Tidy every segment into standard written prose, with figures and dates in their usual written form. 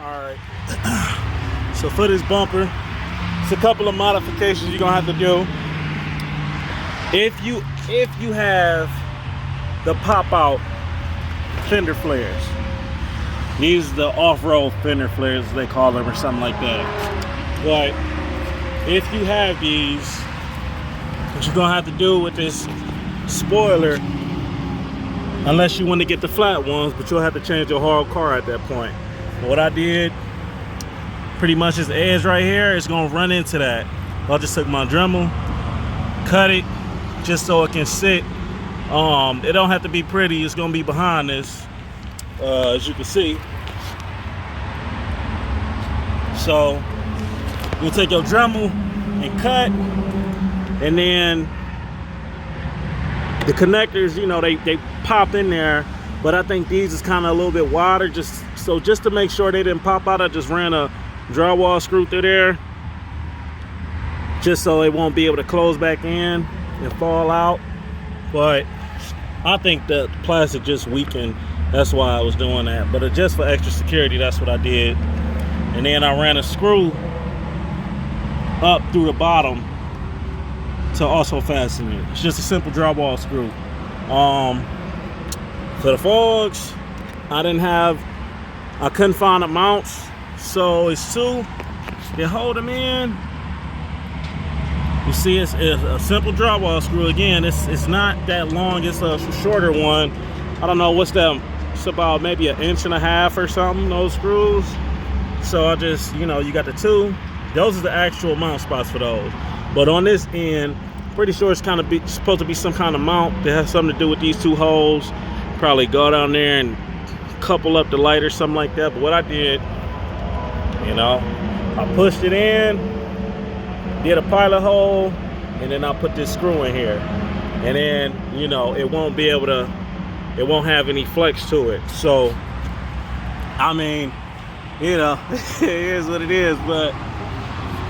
Alright. So for this bumper, it's a couple of modifications you're gonna have to do. If you have the pop-out fender flares, these are the off-road fender flares they call them, or something like that. But if you have these, what you're gonna have to do with this spoiler, unless you want to get the flat ones, but you'll have to change your whole car at that point. But what I did, pretty much this edge right here is gonna run into that. I just took my Dremel, cut it just so it can sit. It don't have to be pretty, it's gonna be behind this, as you can see. So you take your Dremel and cut, and then the connectors, you know, they pop in there, but I think these is kind of a little bit wider, just to make sure they didn't pop out. I just ran a drywall screw through there just so it won't be able to close back in and fall out. But I think the plastic just weakened, that's why I was doing that. But just for extra security, that's what I did. And then I ran a screw up through the bottom to also fasten it. It's just a simple drywall screw. For the fogs, I couldn't find the mounts, so it's two. You hold them in. You see, it's a simple drywall screw. Again, it's not that long. It's a shorter one. I don't know what's that. It's about maybe 1.5 inches or something. Those screws. So I just, you know, you got the two. Those are the actual mount spots for those. But on this end, pretty sure it's kind of supposed to be some kind of mount that has something to do with these two holes. Probably go down there and couple up the light or something like that. But what I did, you know, I pushed it in, did a pilot hole, and then I put this screw in here. And then, you know, it won't have any flex to it. So, I mean, you know, it is what it is. But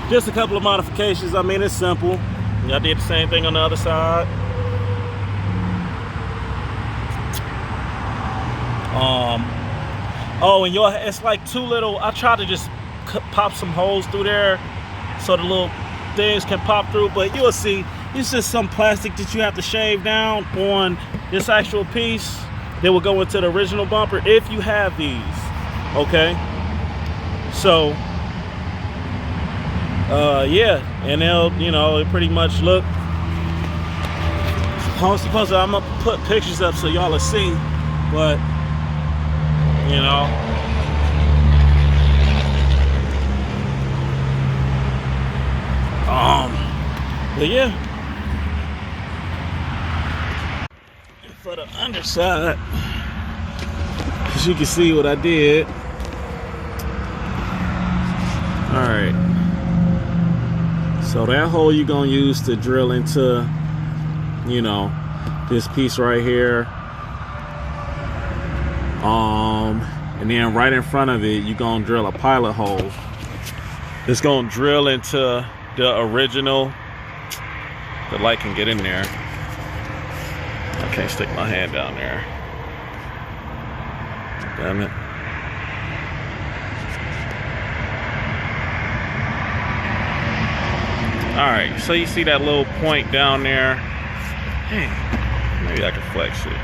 just a couple of modifications. I mean, it's simple. I did the same thing on the other side. Oh, and it's like two little, I tried to just pop some holes through there so the little things can pop through, but you'll see, it's just some plastic that you have to shave down on this actual piece that will go into the original bumper if you have these, okay? So, yeah, and they'll, you know, it pretty much look, I'm gonna put pictures up so y'all will see, but you know, but yeah, for the underside, as you can see what I did. All right, so that hole you're gonna use to drill into, you know, this piece right here. And then right in front of it, you're gonna drill a pilot hole. It's gonna drill into the original. The light can get in there. I can't stick my hand down there. Damn it. All right, so you see that little point down there? Hey, maybe I can flex it.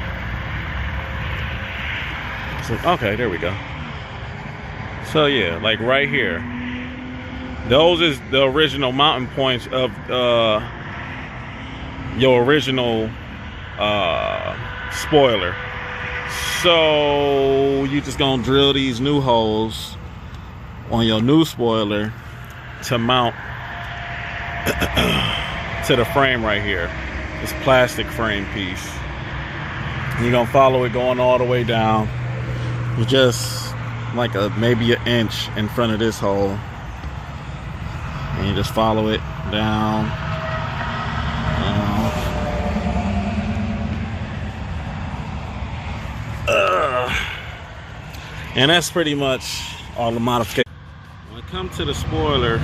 So, okay, there we go. So yeah, like right here, those is the original mounting points of your original spoiler. So you just gonna drill these new holes on your new spoiler to mount to the frame right here, this plastic frame piece. You're gonna follow it going all the way down. You're just like maybe 1 inch in front of this hole, and you just follow it down. And that's pretty much all the modifications. When it comes to the spoiler,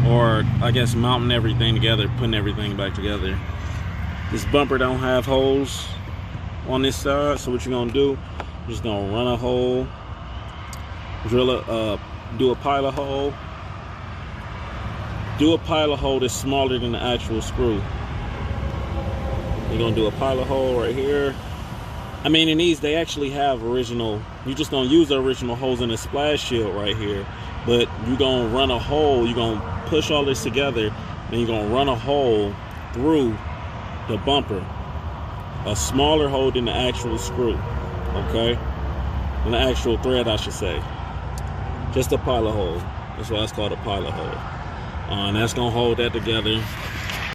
or I guess mounting everything together, putting everything back together, this bumper don't have holes on this side. So what you're gonna do, you're just gonna run a hole do a pilot hole. Do a pilot hole that's smaller than the actual screw. You're gonna do a pilot hole right here. I mean, in these, they actually have original, you just don't use the original holes in the splash shield right here, but you're gonna run a hole, you're gonna push all this together, and you're gonna run a hole through the bumper. A smaller hole than the actual screw, okay? Than the actual thread, I should say. Just a pilot hole. That's why it's called a pilot hole. And that's gonna hold that together.